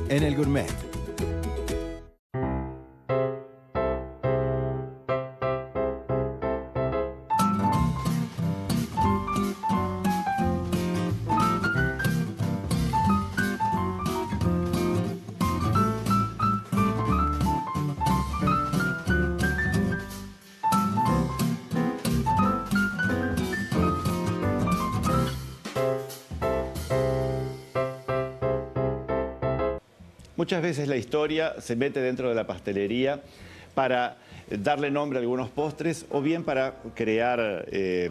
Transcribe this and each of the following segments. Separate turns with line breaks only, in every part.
En el Gourmet.
Muchas veces la historia se mete dentro de la pastelería para darle nombre a algunos postres o bien para crear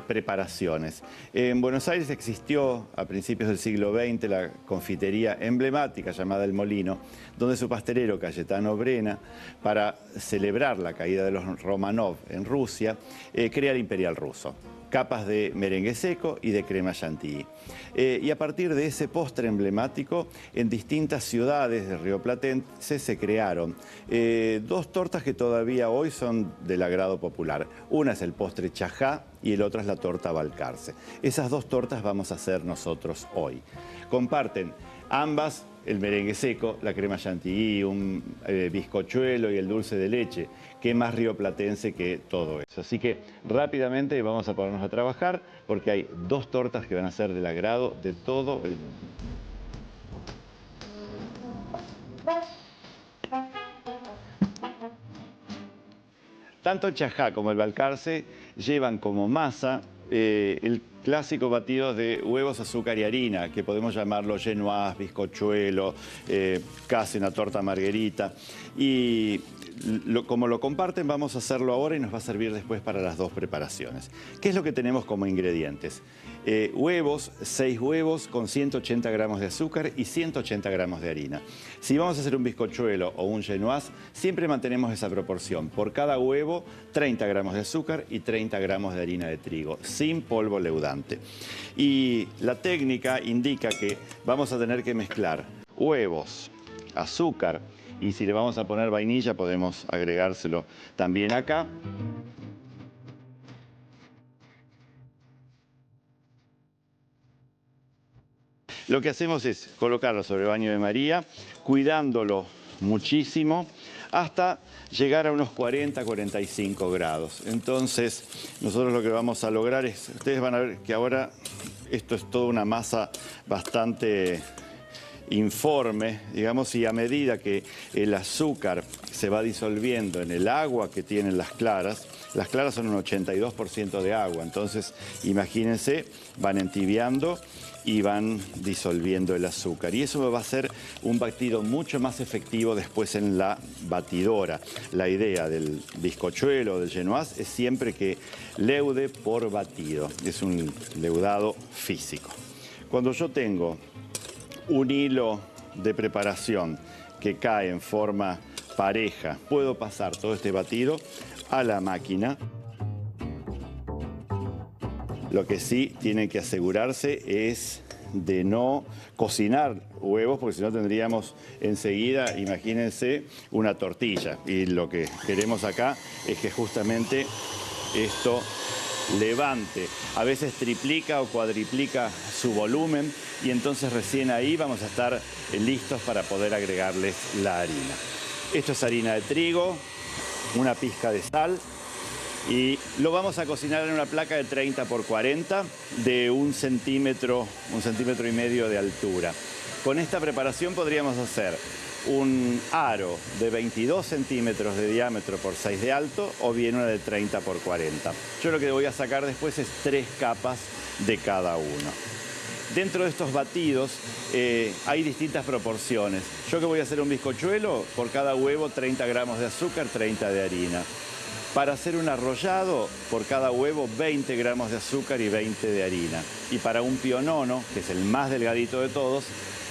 preparaciones. En Buenos Aires existió a principios del siglo XX la confitería emblemática llamada El Molino, donde su pastelero Cayetano Brena, para celebrar la caída de los Romanov en Rusia, crea el Imperial Ruso. Capas de merengue seco y de crema chantilly. Y a partir de ese postre emblemático, en distintas ciudades de rioplatense se crearon dos tortas que todavía hoy son del agrado popular. Una es el postre chajá y el otro es la torta Balcarce. Esas dos tortas vamos a hacer nosotros hoy. Comparten ambas el merengue seco, la crema chantilly, un bizcochuelo y el dulce de leche. Qué más rioplatense que todo eso. Así que rápidamente vamos a ponernos a trabajar porque hay dos tortas que van a ser del agrado de todo el mundo. Tanto el chajá como el balcarce llevan como masa el clásico batido de huevos, azúcar y harina, que podemos llamarlo genoise, bizcochuelo, casi una torta margherita. Y como lo comparten, vamos a hacerlo ahora y nos va a servir después para las dos preparaciones. ¿Qué es lo que tenemos como ingredientes? Huevos, 6 huevos con 180 gramos de azúcar y 180 gramos de harina. Si vamos a hacer un bizcochuelo o un genoise, siempre mantenemos esa proporción. Por cada huevo, 30 gramos de azúcar y 30 gramos de harina de trigo, sin polvo leudante. Y la técnica indica que vamos a tener que mezclar huevos, azúcar, y si le vamos a poner vainilla podemos agregárselo también acá. Lo que hacemos es colocarlo sobre el baño de María, cuidándolo muchísimo, hasta llegar a unos 40-45 grados. Entonces, nosotros lo que vamos a lograr es, ustedes van a ver que ahora esto es toda una masa bastante informe, digamos, y a medida que el azúcar se va disolviendo en el agua que tienen las claras son un 82% de agua, entonces imagínense, van entibiando y van disolviendo el azúcar. Y eso va a ser un batido mucho más efectivo después en la batidora. La idea del bizcochuelo o del genoise es siempre que leude por batido. Es un leudado físico. Cuando yo tengo un hilo de preparación que cae en forma pareja, puedo pasar todo este batido a la máquina. Lo que sí tienen que asegurarse es de no cocinar huevos, porque si no tendríamos enseguida, imagínense, una tortilla. Y lo que queremos acá es que justamente esto levante, a veces triplica o cuadriplica su volumen y entonces recién ahí vamos a estar listos para poder agregarles la harina. Esto es harina de trigo, una pizca de sal y lo vamos a cocinar en una placa de 30 por 40 de 1 centímetro y medio de altura. Con esta preparación podríamos hacer un aro de 22 centímetros de diámetro por 6 de alto o bien una de 30 por 40. Yo lo que voy a sacar después es 3 capas de cada uno. Dentro de estos batidos hay distintas proporciones. Yo que voy a hacer un bizcochuelo, por cada huevo 30 gramos de azúcar, 30 de harina. Para hacer un arrollado, por cada huevo 20 gramos de azúcar y 20 de harina. Y para un pionono, que es el más delgadito de todos,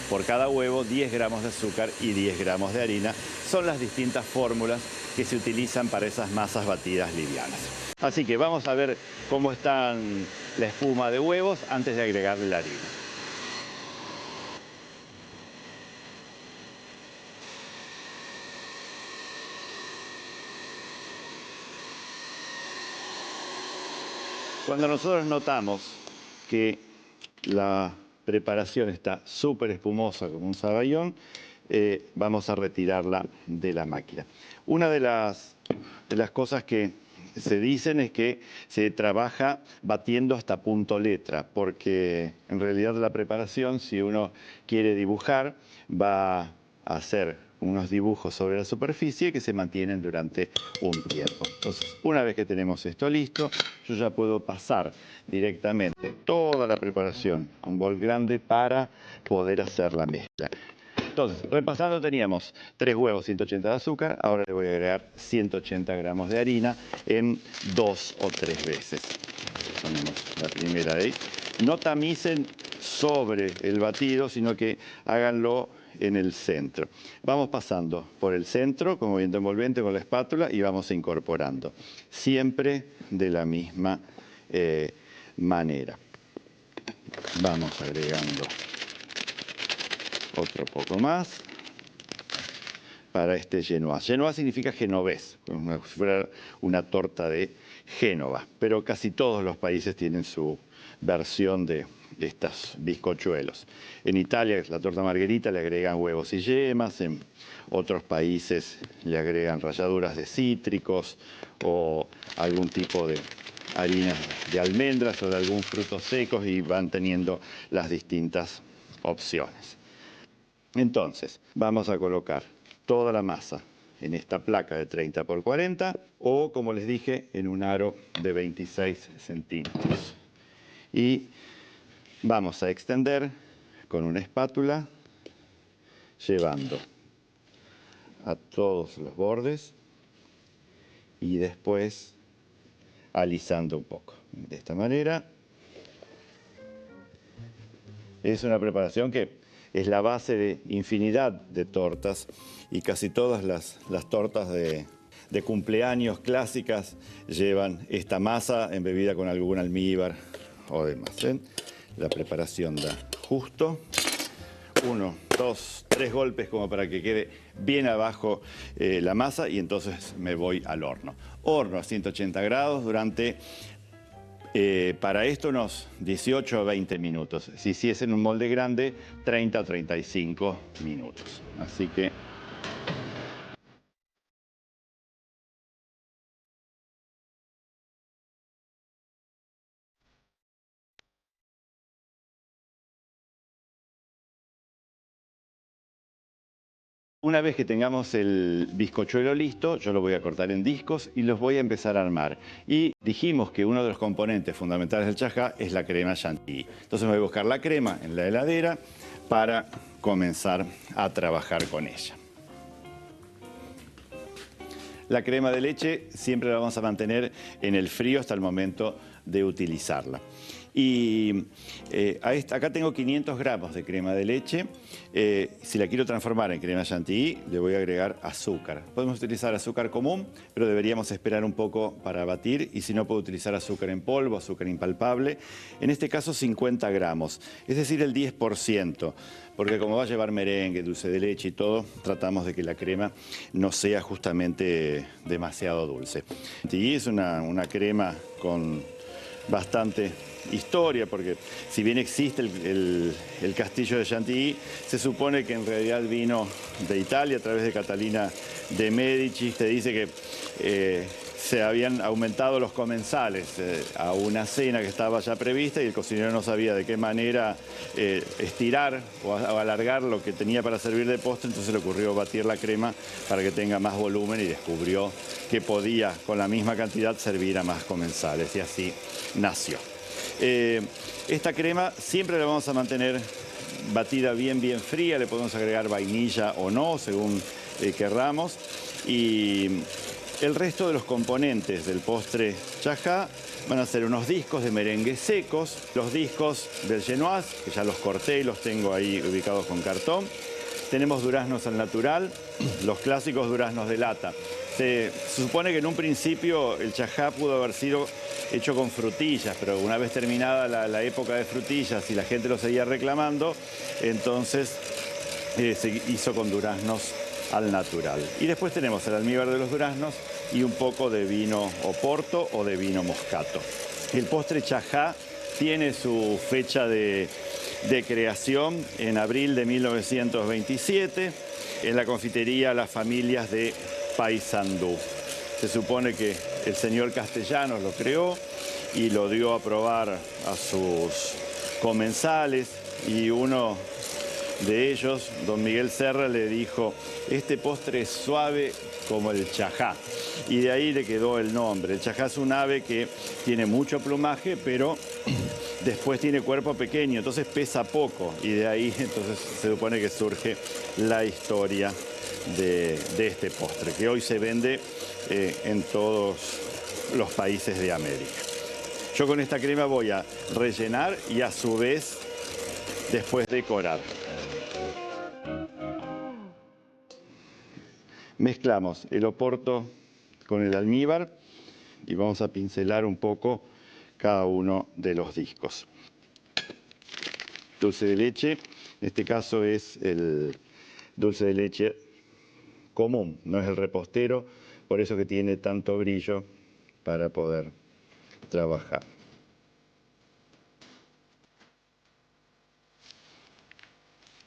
por cada huevo 10 gramos de azúcar y 10 gramos de harina. Son las distintas fórmulas que se utilizan para esas masas batidas livianas. Así que vamos a ver cómo está la espuma de huevos antes de agregarle la harina. Cuando nosotros notamos que la preparación está súper espumosa como un saballón, vamos a retirarla de la máquina. Una de las cosas que se dicen es que se trabaja batiendo hasta punto letra, porque en realidad la preparación, si uno quiere dibujar, va a hacer unos dibujos sobre la superficie que se mantienen durante un tiempo. Entonces, una vez que tenemos esto listo, yo ya puedo pasar directamente toda la preparación a un bol grande para poder hacer la mezcla. Entonces, repasando, teníamos 3 huevos, 180 de azúcar. Ahora le voy a agregar 180 gramos de harina en 2 o 3 veces. Ponemos la primera ahí. No tamicen sobre el batido, sino que háganlo en el centro. Vamos pasando por el centro con movimiento envolvente con la espátula y vamos incorporando. Siempre de la misma manera. Vamos agregando otro poco más para este genoise. Genoise significa genovés, como si fuera una torta de Génova, pero casi todos los países tienen su versión de estos bizcochuelos. En Italia, la torta margherita, le agregan huevos y yemas, en otros países le agregan ralladuras de cítricos o algún tipo de harinas de almendras o de algún fruto secos y van teniendo las distintas opciones. Entonces, vamos a colocar toda la masa en esta placa de 30 por 40 o, como les dije, en un aro de 26 centímetros. Y vamos a extender con una espátula, llevando a todos los bordes y después alisando un poco. De esta manera. Es una preparación que es la base de infinidad de tortas y casi todas las tortas de cumpleaños clásicas llevan esta masa embebida con algún almíbar o demás, ¿eh? La preparación da justo 1, 2, 3 golpes como para que quede bien abajo la masa y entonces me voy al horno. Horno a 180 grados durante... para esto unos 18 a 20 minutos. Si es en un molde grande, 30 a 35 minutos. Así que... Una vez que tengamos el bizcochuelo listo, yo lo voy a cortar en discos y los voy a empezar a armar. Y dijimos que uno de los componentes fundamentales del chajá es la crema chantilly. Entonces voy a buscar la crema en la heladera para comenzar a trabajar con ella. La crema de leche siempre la vamos a mantener en el frío hasta el momento de utilizarla. Y acá tengo 500 gramos de crema de leche. Si la quiero transformar en crema chantilly, le voy a agregar azúcar. Podemos utilizar azúcar común, pero deberíamos esperar un poco para batir. Y si no, puedo utilizar azúcar en polvo, azúcar impalpable. En este caso, 50 gramos, es decir, el 10%. Porque como va a llevar merengue, dulce de leche y todo, tratamos de que la crema no sea justamente demasiado dulce. Y es una crema con bastante historia, porque si bien existe el castillo de Chantilly, se supone que en realidad vino de Italia a través de Catalina de Medici. Se dice que se habían aumentado los comensales a una cena que estaba ya prevista y el cocinero no sabía de qué manera estirar o alargar lo que tenía para servir de postre, entonces le ocurrió batir la crema para que tenga más volumen y descubrió que podía con la misma cantidad servir a más comensales y así nació. Esta crema siempre la vamos a mantener batida bien fría, le podemos agregar vainilla o no, según querramos. Y el resto de los componentes del postre chajá van a ser unos discos de merengue secos, los discos del genoise, que ya los corté y los tengo ahí ubicados con cartón. Tenemos duraznos al natural, los clásicos duraznos de lata. Se supone que en un principio el chajá pudo haber sido hecho con frutillas, pero una vez terminada la época de frutillas y la gente lo seguía reclamando, entonces se hizo con duraznos al natural. Y después tenemos el almíbar de los duraznos y un poco de vino oporto o de vino moscato. El postre chajá tiene su fecha de de creación en abril de 1927 en la confitería Las Familias de Paysandú. Se supone que el señor Castellanos lo creó y lo dio a probar a sus comensales, y uno de ellos, don Miguel Serra, le dijo: este postre es suave como el chajá. Y de ahí le quedó el nombre. El chajá es un ave que tiene mucho plumaje, pero después tiene cuerpo pequeño, entonces pesa poco. Y de ahí entonces se supone que surge la historia de este postre, que hoy se vende en todos los países de América. Yo con esta crema voy a rellenar y a su vez después decorar. Mezclamos el oporto con el almíbar y vamos a pincelar un poco cada uno de los discos. Dulce de leche, en este caso es el dulce de leche común, no es el repostero, por eso que tiene tanto brillo para poder trabajar.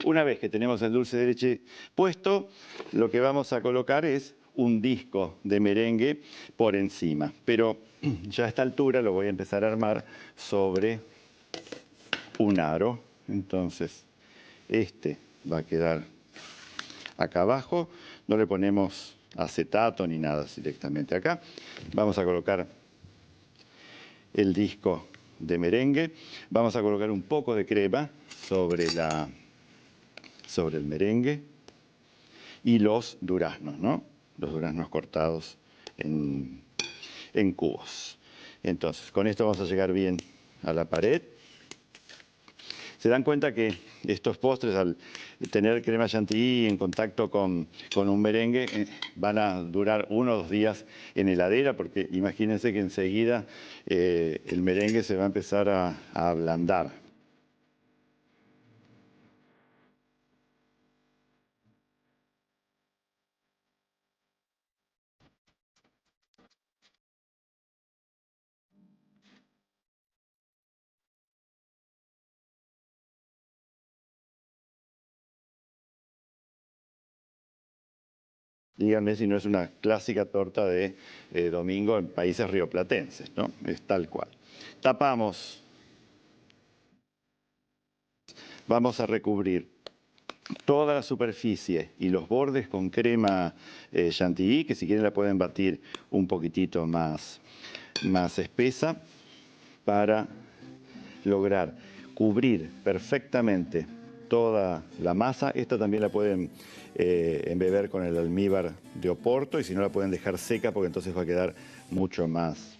Una vez que tenemos el dulce de leche puesto, lo que vamos a colocar es un disco de merengue por encima. Pero ya a esta altura lo voy a empezar a armar sobre un aro. Entonces, este va a quedar acá abajo. No le ponemos acetato ni nada directamente acá. Vamos a colocar el disco de merengue. Vamos a colocar un poco de crema sobre el merengue y los duraznos, ¿no? Los duraznos cortados en cubos. Entonces, con esto vamos a llegar bien a la pared. Se dan cuenta que estos postres, al tener crema chantilly en contacto con un merengue, van a durar 1 o 2 días en heladera, porque imagínense que enseguida el merengue se va a empezar a ablandar. Díganme si no es una clásica torta de domingo en países rioplatenses, ¿no? Es tal cual. Tapamos. Vamos a recubrir toda la superficie y los bordes con crema chantilly, que si quieren la pueden batir un poquitito más espesa, para lograr cubrir perfectamente toda la masa. Esta también la pueden embeber con el almíbar de oporto, y si no la pueden dejar seca, porque entonces va a quedar mucho más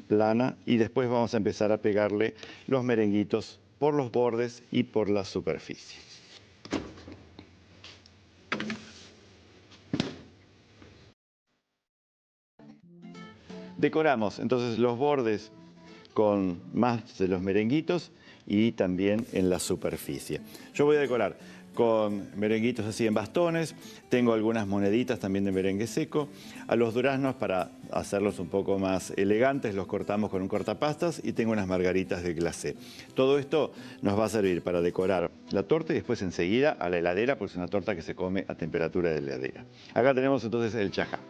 plana. Y después vamos a empezar a pegarle los merenguitos por los bordes y por la superficie. Decoramos entonces los bordes con más de los merenguitos y también en la superficie. Yo voy a decorar con merenguitos así en bastones. Tengo algunas moneditas también de merengue seco. A los duraznos, para hacerlos un poco más elegantes, los cortamos con un cortapastas, y tengo unas margaritas de glacé. Todo esto nos va a servir para decorar la torta y después enseguida a la heladera, porque es una torta que se come a temperatura de heladera. Acá tenemos entonces el chajá.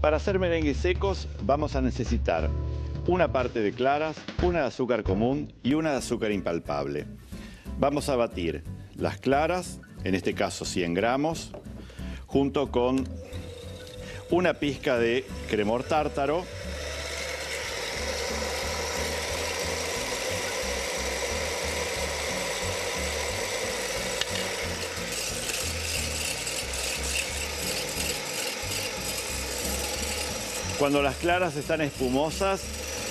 Para hacer merengues secos vamos a necesitar una parte de claras, una de azúcar común y una de azúcar impalpable. Vamos a batir las claras, en este caso 100 gramos, junto con una pizca de cremor tártaro, Cuando las claras están espumosas,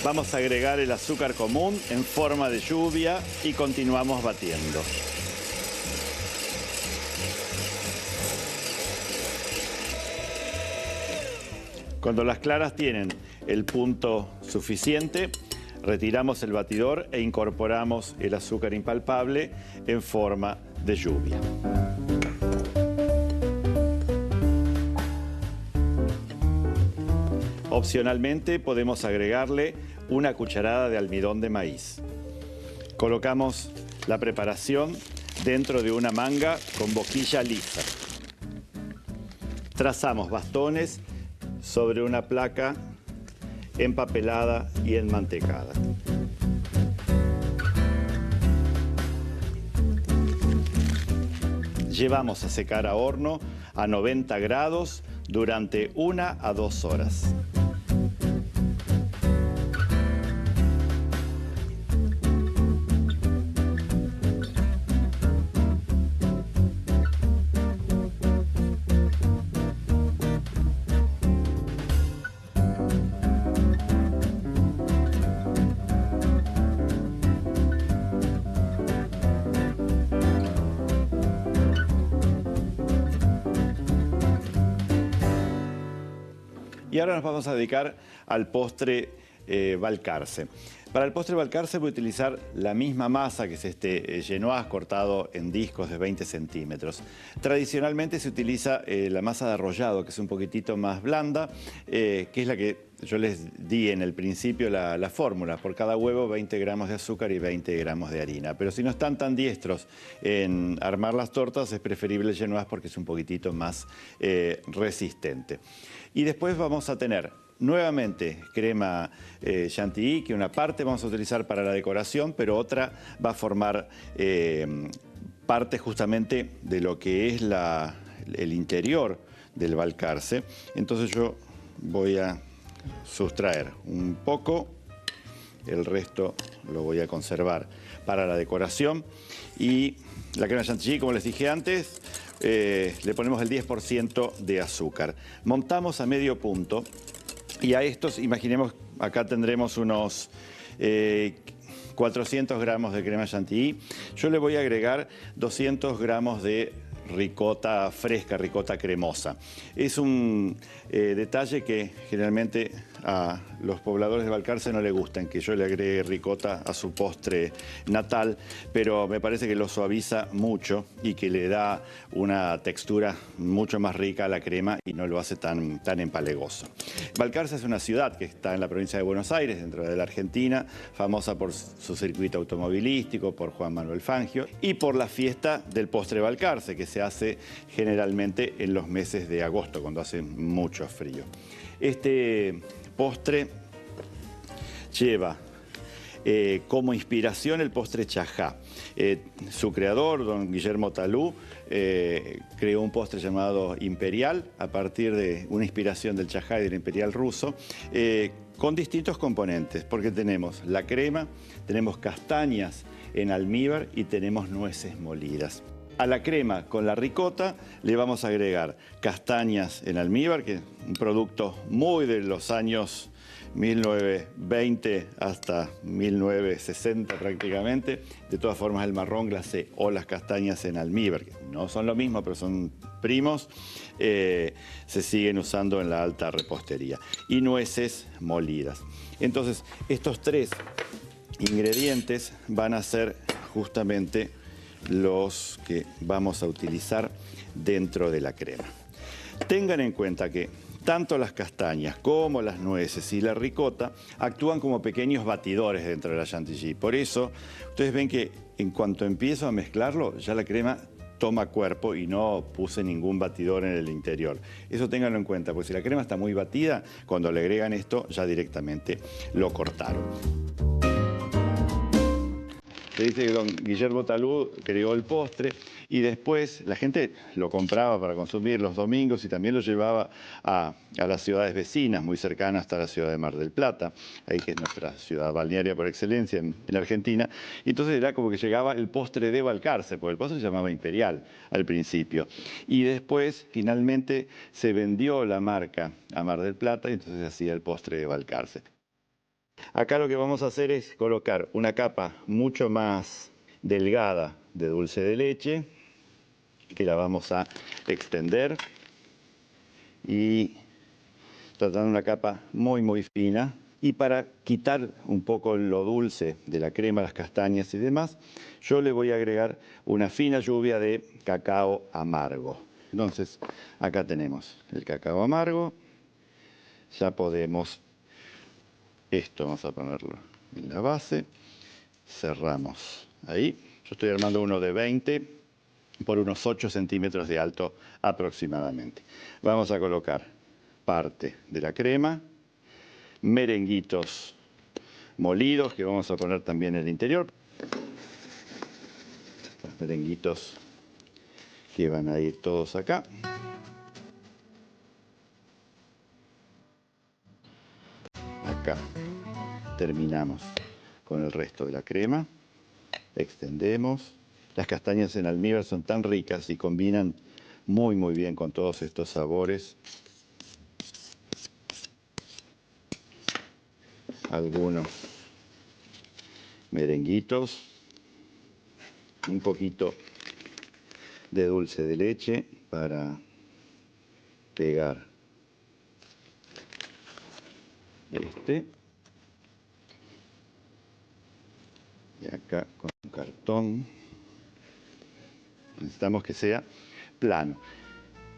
vamos a agregar el azúcar común en forma de lluvia y continuamos batiendo. Cuando las claras tienen el punto suficiente, retiramos el batidor e incorporamos el azúcar impalpable en forma de lluvia. Opcionalmente podemos agregarle una cucharada de almidón de maíz. Colocamos la preparación dentro de una manga con boquilla lisa. Trazamos bastones sobre una placa empapelada y enmantecada. Llevamos a secar a horno a 90 grados durante 1 a 2 horas. Y ahora nos vamos a dedicar al postre Balcarce. Para el postre Balcarce voy a utilizar la misma masa, que es este genoise cortado en discos de 20 centímetros. Tradicionalmente se utiliza la masa de arrollado, que es un poquitito más blanda, que es la que yo les di en el principio la fórmula. Por cada huevo 20 gramos de azúcar y 20 gramos de harina. Pero si no están tan diestros en armar las tortas, es preferible el genoise porque es un poquitito más resistente. Y después vamos a tener nuevamente crema chantilly, que una parte vamos a utilizar para la decoración, pero otra va a formar parte justamente de lo que es el interior del Balcarce. Entonces yo voy a sustraer un poco, el resto lo voy a conservar para la decoración. Y la crema chantilly, como les dije antes, le ponemos el 10% de azúcar. Montamos a medio punto. Y a estos, imaginemos, acá tendremos unos 400 gramos de crema chantilly. Yo le voy a agregar 200 gramos de ricota fresca, ricota cremosa. Es un detalle que generalmente a los pobladores de Balcarce no les gustan, que yo le agregue ricota a su postre natal, pero me parece que lo suaviza mucho y que le da una textura mucho más rica a la crema y no lo hace tan empalagoso. Balcarce es una ciudad que está en la provincia de Buenos Aires, dentro de la Argentina, famosa por su circuito automovilístico, por Juan Manuel Fangio y por la fiesta del postre Balcarce, que se hace generalmente en los meses de agosto, cuando hace mucho frío. Este postre lleva como inspiración el postre Chajá. Su creador, don Guillermo Talú, creó un postre llamado Imperial a partir de una inspiración del Chajá y del Imperial ruso, con distintos componentes, porque tenemos la crema, tenemos castañas en almíbar y tenemos nueces molidas. A la crema con la ricota le vamos a agregar castañas en almíbar, que es un producto muy de los años 1920 hasta 1960 prácticamente. De todas formas, el marrón glacé o las castañas en almíbar, que no son lo mismo, pero son primos, se siguen usando en la alta repostería. Y nueces molidas. Entonces, estos tres ingredientes van a ser justamente los que vamos a utilizar dentro de la crema. Tengan en cuenta que tanto las castañas como las nueces y la ricota actúan como pequeños batidores dentro de la chantilly. Por eso, ustedes ven que en cuanto empiezo a mezclarlo, ya la crema toma cuerpo y no puse ningún batidor en el interior. Eso ténganlo en cuenta, porque si la crema está muy batida, cuando le agregan esto, ya directamente lo cortaron. Se dice que don Guillermo Talú creó el postre y después la gente lo compraba para consumir los domingos y también lo llevaba a las ciudades vecinas, muy cercanas hasta la ciudad de Mar del Plata, ahí que es nuestra ciudad balnearia por excelencia en Argentina. Y entonces era como que llegaba el postre de Balcarce, porque el postre se llamaba Imperial al principio. Y después, finalmente, se vendió la marca a Mar del Plata y entonces se hacía el postre de Balcarce. Acá lo que vamos a hacer es colocar una capa mucho más delgada de dulce de leche, que la vamos a extender y tratando una capa muy fina. Y para quitar un poco lo dulce de la crema, las castañas y demás, yo le voy a agregar una fina lluvia de cacao amargo. Entonces, acá tenemos el cacao amargo. ya podemos, esto vamos a ponerlo en la base, cerramos ahí. Yo estoy armando uno de 20 por unos 8 centímetros de alto aproximadamente. Vamos a colocar parte de la crema, merenguitos molidos que vamos a poner también en el interior. Los merenguitos que van a ir todos acá. Acá terminamos con el resto de la crema. Extendemos. Las castañas en almíbar son tan ricas y combinan muy bien con todos estos sabores. Algunos merenguitos, un poquito de dulce de leche para pegar y acá con un cartón necesitamos que sea plano.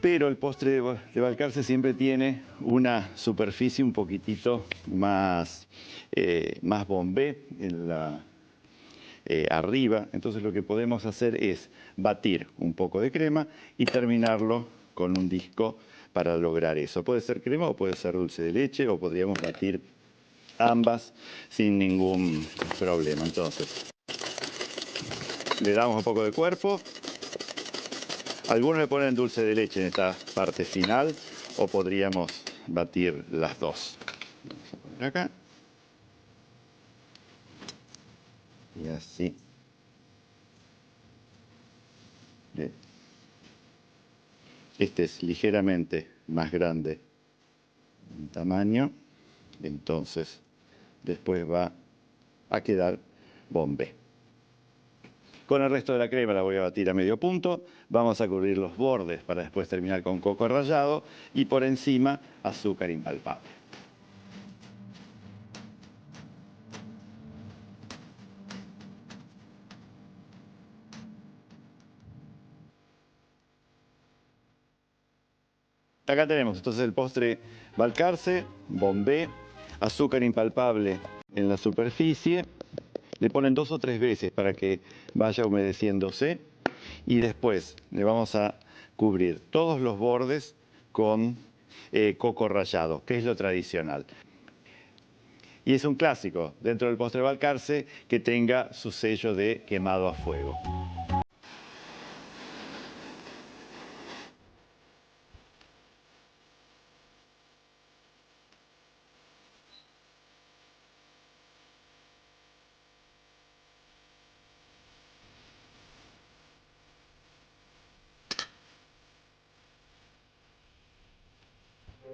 Pero el postre de Balcarce siempre tiene una superficie un poquitito más bombé en la, arriba. Entonces lo que podemos hacer es batir un poco de crema y terminarlo con un disco para lograr eso. Puede ser crema o puede ser dulce de leche, o podríamos batir ambas sin ningún problema. Entonces le damos un poco de cuerpo. Algunos le ponen dulce de leche en esta parte final, o podríamos batir las dos. Vamos a poner acá. Y así. Bien. Este es ligeramente más grande en tamaño, entonces después va a quedar bombé. Con el resto de la crema la voy a batir a medio punto. Vamos a cubrir los bordes para después terminar con coco rallado y por encima azúcar impalpable. Acá tenemos entonces el postre Balcarce, bombé, azúcar impalpable en la superficie. Le ponen 2 o 3 veces para que vaya humedeciéndose. Y después le vamos a cubrir todos los bordes con coco rallado, que es lo tradicional. Y es un clásico dentro del postre Balcarce que tenga su sello de quemado a fuego.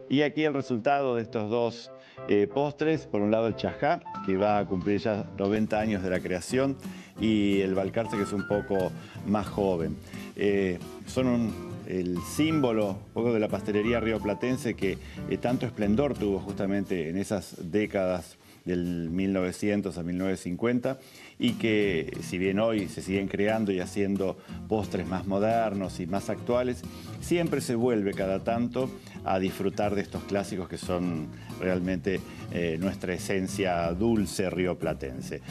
Y aquí el resultado de estos dos postres. Por un lado el chajá, que va a cumplir ya 90 años de la creación, y el Balcarce, que es un poco más joven. Son el símbolo un poco de la pastelería rioplatense que tanto esplendor tuvo justamente en esas décadas del 1900 a 1950, y que si bien hoy se siguen creando y haciendo postres más modernos y más actuales, siempre se vuelve cada tanto a disfrutar de estos clásicos que son realmente nuestra esencia dulce rioplatense.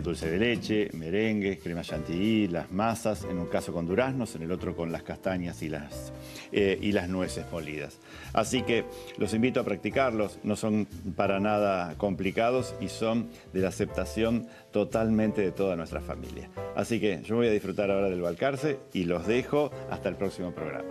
Dulce de leche, merengue, crema chantilly, las masas, en un caso con duraznos, en el otro con las castañas y las nueces molidas. Así que los invito a practicarlos, no son para nada complicados y son de la aceptación totalmente de toda nuestra familia. Así que yo voy a disfrutar ahora del Balcarce y los dejo hasta el próximo programa.